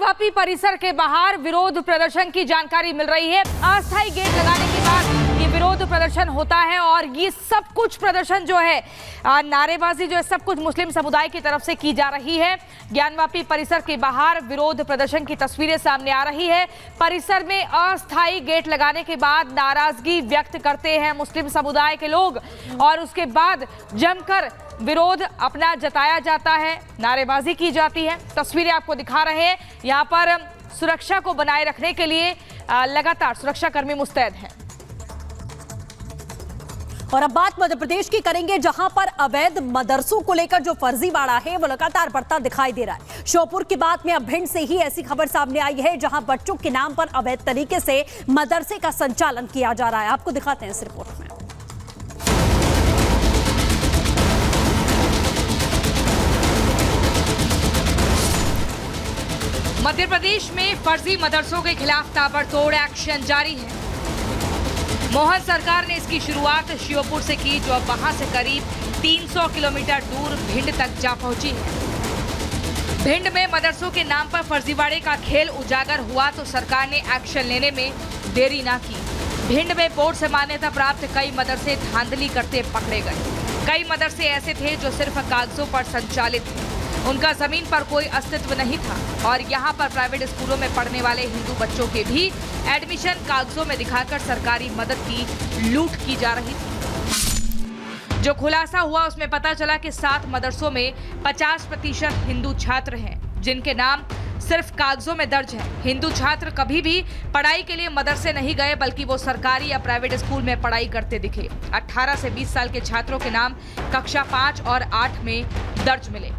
ज्ञानवापी परिसर के बाहर विरोध प्रदर्शन की जानकारी मिल रही है। अस्थायी गेट लगाने के बाद ये विरोध प्रदर्शन होता है और ये सब कुछ प्रदर्शन जो है, नारेबाजी जो है, सब कुछ मुस्लिम समुदाय की तरफ से की जा रही है। ज्ञानवापी परिसर के बाहर विरोध प्रदर्शन की तस्वीरें सामने आ रही है। परिसर में अस्थायी गेट लगाने के बाद नाराजगी व्यक्त करते हैं मुस्लिम समुदाय के लोग और उसके बाद जमकर विरोध अपना जताया जाता है, नारेबाजी की जाती है। तस्वीरें आपको दिखा रहे हैं। यहाँ पर सुरक्षा को बनाए रखने के लिए लगातार सुरक्षाकर्मी मुस्तैद हैं। और अब बात मध्य प्रदेश की करेंगे, जहां पर अवैध मदरसों को लेकर जो फर्जीवाड़ा है वो लगातार बढ़ता दिखाई दे रहा है। श्योपुर की बात में अब भिंड से ही ऐसी खबर सामने आई है, जहां बच्चों के नाम पर अवैध तरीके से मदरसे का संचालन किया जा रहा है। आपको दिखाते हैं इस रिपोर्ट में। मध्य प्रदेश में फर्जी मदरसों के खिलाफ ताबड़तोड़ एक्शन जारी है। मोहन सरकार ने इसकी शुरुआत श्योपुर से की, जो अब वहां से करीब 300 किलोमीटर दूर भिंड तक जा पहुंची है। भिंड में मदरसों के नाम पर फर्जीवाड़े का खेल उजागर हुआ तो सरकार ने एक्शन लेने में देरी ना की। भिंड में बोर्ड से मान्यता प्राप्त कई मदरसे धांधली करते पकड़े गए। कई मदरसे ऐसे थे जो सिर्फ कागजों पर संचालित थे, उनका जमीन पर कोई अस्तित्व नहीं था और यहाँ पर प्राइवेट स्कूलों में पढ़ने वाले हिंदू बच्चों के भी एडमिशन कागजों में दिखाकर सरकारी मदद की लूट की जा रही थी। जो खुलासा हुआ उसमें पता चला कि 7 मदरसों में 50% हिंदू छात्र हैं, जिनके नाम सिर्फ कागजों में दर्ज है। हिंदू छात्र कभी भी पढ़ाई के लिए मदरसे नहीं गए, बल्कि वो सरकारी या प्राइवेट स्कूल में पढ़ाई करते दिखे। 18 से 20 साल के छात्रों के नाम कक्षा 5 और 8 में दर्ज मिले,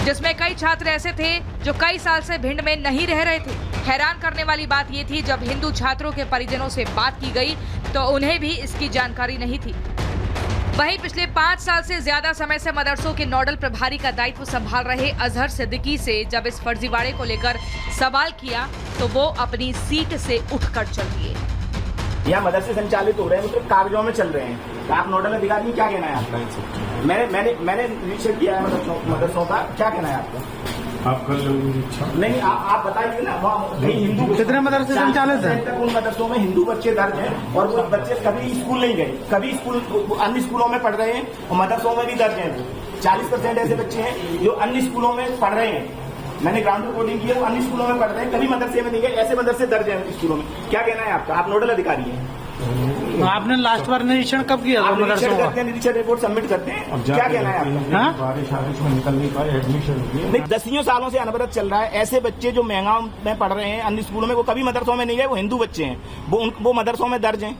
जिसमें कई छात्र ऐसे थे जो कई साल से भिंड में नहीं रह रहे थे। हैरान करने वाली बात ये थी, जब हिंदू छात्रों के परिजनों से बात की गई तो उन्हें भी इसकी जानकारी नहीं थी। वहीं पिछले 5 साल से ज्यादा समय से मदरसों के नोडल प्रभारी का दायित्व संभाल रहे अजहर सिद्दीकी से जब इस फर्जीवाड़े को लेकर सवाल किया तो वो अपनी सीट से उठकर चल दिए। यहाँ मदरसे संचालित हो रहे हैं, मतलब कागजों में चल रहे हैं। आप नोडल अधिकारी, क्या कहना है आपका? मैंने निरीक्षण किया है मदरसों का, क्या कहना है आपका? आप कर लो निरीक्षण। नहीं, आप बताइए ना। वहाँ हिंदू कितने मदरसे संचालित हैं? उन मदरसों में हिंदू बच्चे दर्ज हैं और वो बच्चे कभी स्कूल नहीं गए, कभी स्कूल अन्य स्कूलों में पढ़ रहे हैं और मदरसों में भी दर्ज हैं। 40% ऐसे बच्चे हैं जो अन्य स्कूलों में पढ़ रहे हैं। मैंने ग्राउंड रिपोर्टिंग की है, वो अन्य स्कूलों में पढ़ रहे हैं, कभी मदरसे में नहीं गए। ऐसे मदरसे दर्ज हैं स्कूलों में। क्या कहना है आपका? आप नोडल अधिकारी हैं। आपने लास्ट बार निरीक्षण कब किया? निरीक्षण रिपोर्ट सबमिट करते हैं। क्या कहना है आपका? बारिश में निकल नहीं पाए, एडमिशन 10 सालों से अनवरत चल रहा है। ऐसे बच्चे जो महंगा में पढ़ रहे हैं अन्य स्कूलों में, वो कभी मदरसों में नहीं गए, वो हिंदू बच्चे हैं, वो मदरसों में दर्ज हैं।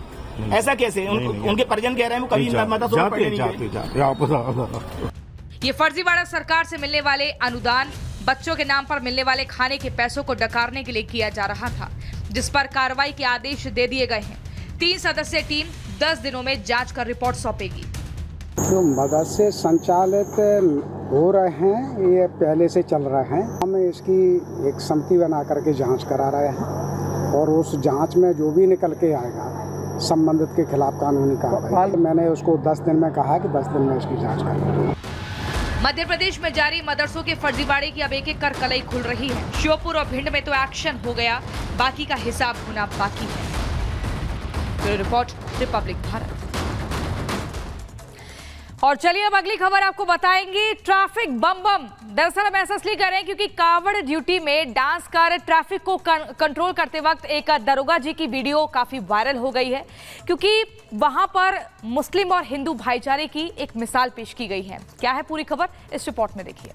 ऐसा कैसे? उनके परिजन कह रहे हैं वो कभी मदरसों में पढ़ने नहीं गए। ये फर्जीवाड़ा सरकार से मिलने वाले अनुदान, बच्चों के नाम पर मिलने वाले खाने के पैसों को डकारने के लिए किया जा रहा था, जिस पर कार्रवाई के आदेश दे दिए गए हैं। 3 सदस्यीय टीम 10 दिनों में जांच कर रिपोर्ट सौंपेगी। जो मदरसे संचालित हो रहे हैं ये पहले से चल रहे हैं। हम इसकी एक समिति बना करके जांच करा रहे हैं और उस जांच में जो भी निकल के आएगा संबंधित के खिलाफ कानूनी कार्रवाई। मैंने उसको 10 दिन में कहा है कि 10 दिन में इसकी जांच करेंगे। मध्य प्रदेश में जारी मदरसों के फर्जीवाड़े की अब एक एक कर कलई खुल रही है। श्योपुर और भिंड में तो एक्शन हो गया, बाकी का हिसाब होना बाकी है। Report Republic Bharat. और चलिए अब अगली खबर आपको बताएंगे। ट्रैफिक बम बम। दरअसल हम ऐसा इसलिए कर रहे हैं क्योंकि कावड़ ड्यूटी में डांस कर ट्रैफिक को कंट्रोल करते वक्त एक दरोगा जी की वीडियो काफी वायरल हो गई है, क्योंकि वहां पर मुस्लिम और हिंदू भाईचारे की एक मिसाल पेश की गई है। क्या है पूरी खबर, इस रिपोर्ट में देखिए।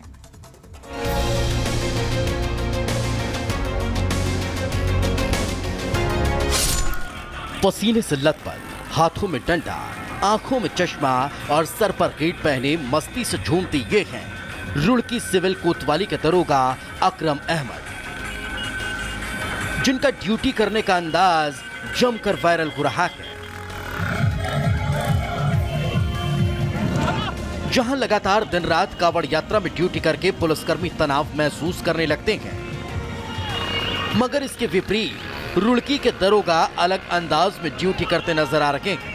पसीने से लथपथ, हाथों में डंडा, आंखों में चश्मा और सर पर कीट पहने मस्ती से झूमते ये हैं रुड़की सिविल कोतवाली के दरोगा अकरम अहमद, जिनका ड्यूटी करने का अंदाज जमकर वायरल हो रहा है। जहां लगातार दिन रात कावड़ यात्रा में ड्यूटी करके पुलिसकर्मी तनाव महसूस करने लगते हैं, मगर इसके विपरीत रुड़की के दरोगा अलग अंदाज में ड्यूटी करते नजर आ रहे हैं,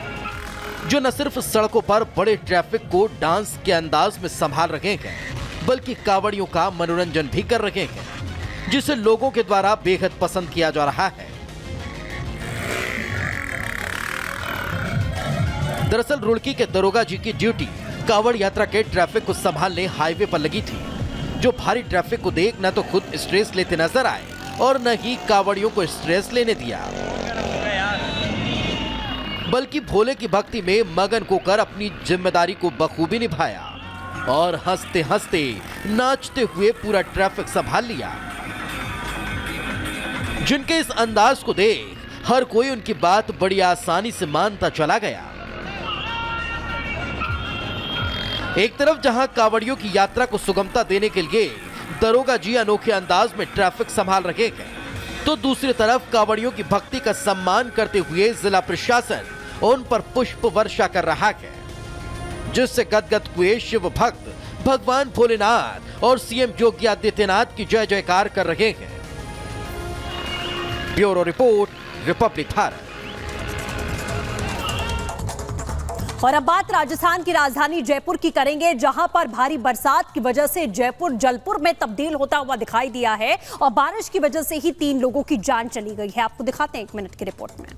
जो न सिर्फ सड़कों पर बड़े ट्रैफिक को डांस के अंदाज में संभाल रहे हैं, बल्कि कावड़ियों का मनोरंजन भी कर रहे हैं। जिसे लोगों के द्वारा बेहद पसंद किया जा रहा है। दरअसल रुड़की के दरोगा जी की ड्यूटी कांवड़ यात्रा के ट्रैफिक को संभालने हाईवे पर लगी थी, जो भारी ट्रैफिक को देख न तो खुद स्ट्रेस लेते नजर आए और न ही कांवड़ियों को स्ट्रेस लेने दिया, बल्कि भोले की भक्ति में मगन होकर अपनी जिम्मेदारी को बखूबी निभाया और हंसते हंसते नाचते हुए पूरा ट्रैफिक संभाल लिया। जिनके इस अंदाज को देख हर कोई उनकी बात बड़ी आसानी से मानता चला गया। एक तरफ जहां कांवड़ियों की यात्रा को सुगमता देने के लिए दरोगा जी अनोखे अंदाज में ट्रैफिक संभाल रहे हैं, तो दूसरी तरफ कांवड़ियों की भक्ति का सम्मान करते हुए जिला प्रशासन उन पर पुष्प वर्षा कर रहा है, जिससे गदगद हुए शिव भक्त भगवान भोलेनाथ और सीएम योगी आदित्यनाथ की जय जयकार कर रहे हैं। Bureau report, Republic Bharat. और अब बात राजस्थान की राजधानी जयपुर की करेंगे, जहां पर भारी बरसात की वजह से जयपुर जलपुर में तब्दील होता हुआ दिखाई दिया है और बारिश की वजह से ही 3 लोगों की जान चली गई है। आपको दिखाते हैं 1 मिनट की रिपोर्ट में।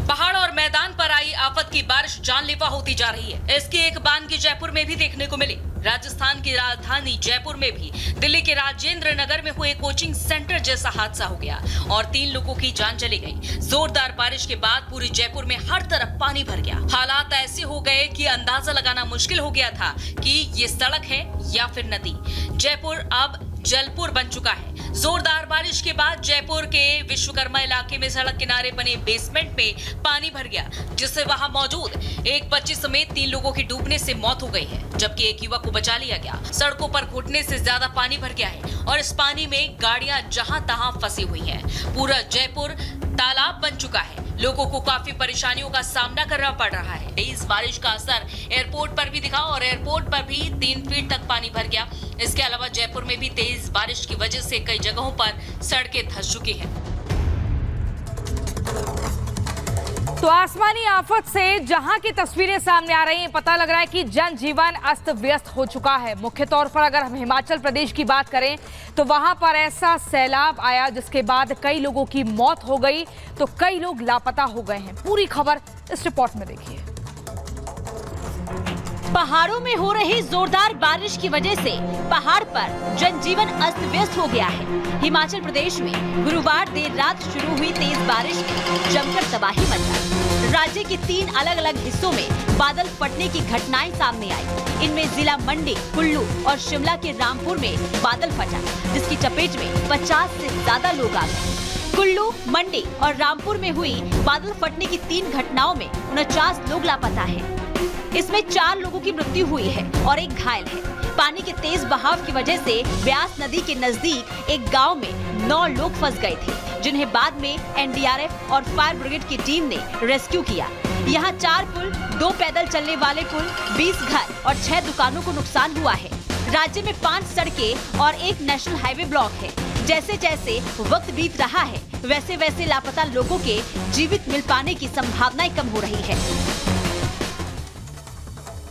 पहाड़ और मैदान पर आई आफत की बारिश जानलेवा होती जा रही है। इसकी एक बानगी जयपुर में भी देखने को मिली। राजस्थान की राजधानी जयपुर में भी दिल्ली के राजेंद्र नगर में हुए कोचिंग सेंटर जैसा हादसा हो गया और 3 लोगों की जान चली गई। जोरदार बारिश के बाद पूरे जयपुर में हर तरफ पानी भर गया। हालात ऐसे हो गए कि अंदाजा लगाना मुश्किल हो गया था कि ये सड़क है या फिर नदी। जयपुर अब जलपुर बन चुका है। जोरदार बारिश के बाद जयपुर के विश्वकर्मा इलाके में सड़क किनारे बने बेसमेंट में पानी भर गया, जिससे वहां मौजूद एक बच्चे समेत 3 लोगों की डूबने से मौत हो गई है, जबकि एक युवक को बचा लिया गया। सड़कों पर घुटने से ज्यादा पानी भर गया है और इस पानी में गाड़ियां जहां तहां फंसी हुई हैं। पूरा जयपुर तालाब बन चुका है। लोगों को काफी परेशानियों का सामना करना पड़ रहा है। इस बारिश का असर एयरपोर्ट पर भी दिखा और एयरपोर्ट पर भी 3 फीट तक पानी भर गया। इसके अलावा जयपुर में भी तेज बारिश की वजह से कई जगहों पर सड़कें धंस चुकी हैं। तो आसमानी आफत से जहां की तस्वीरें सामने आ रही हैं, पता लग रहा है कि जनजीवन अस्त व्यस्त हो चुका है। मुख्य तौर पर अगर हम हिमाचल प्रदेश की बात करें तो वहां पर ऐसा सैलाब आया जिसके बाद कई लोगों की मौत हो गई, तो कई लोग लापता हो गए हैं। पूरी खबर इस रिपोर्ट में देखिए। पहाड़ों में हो रही जोरदार बारिश की वजह से पहाड़ पर जनजीवन अस्त व्यस्त हो गया है। हिमाचल प्रदेश में गुरुवार देर रात शुरू हुई तेज बारिश ने जमकर तबाही मचाई। राज्य के 3 अलग अलग हिस्सों में बादल फटने की घटनाएं सामने आई। इनमें जिला मंडी, कुल्लू और शिमला के रामपुर में बादल फटा, जिसकी चपेट में 50 से ज्यादा लोग आ गए। कुल्लू, मंडी और रामपुर में हुई बादल फटने की 3 घटनाओं में 49 लोग लापता हैं। इसमें 4 लोगों की मृत्यु हुई है और एक घायल है। पानी के तेज बहाव की वजह से ब्यास नदी के नजदीक एक गांव में 9 लोग फंस गए थे, जिन्हें बाद में एनडीआरएफ और फायर ब्रिगेड की टीम ने रेस्क्यू किया। यहाँ 4 पुल, 2 पैदल चलने वाले पुल, 20 घर और 6 दुकानों को नुकसान हुआ है। राज्य में 5 सड़कें और 1 नेशनल हाईवे ब्लॉक है। जैसे जैसे वक्त बीत रहा है, वैसे वैसे लापता लोगों के जीवित मिल पाने की संभावनाएं कम हो रही है।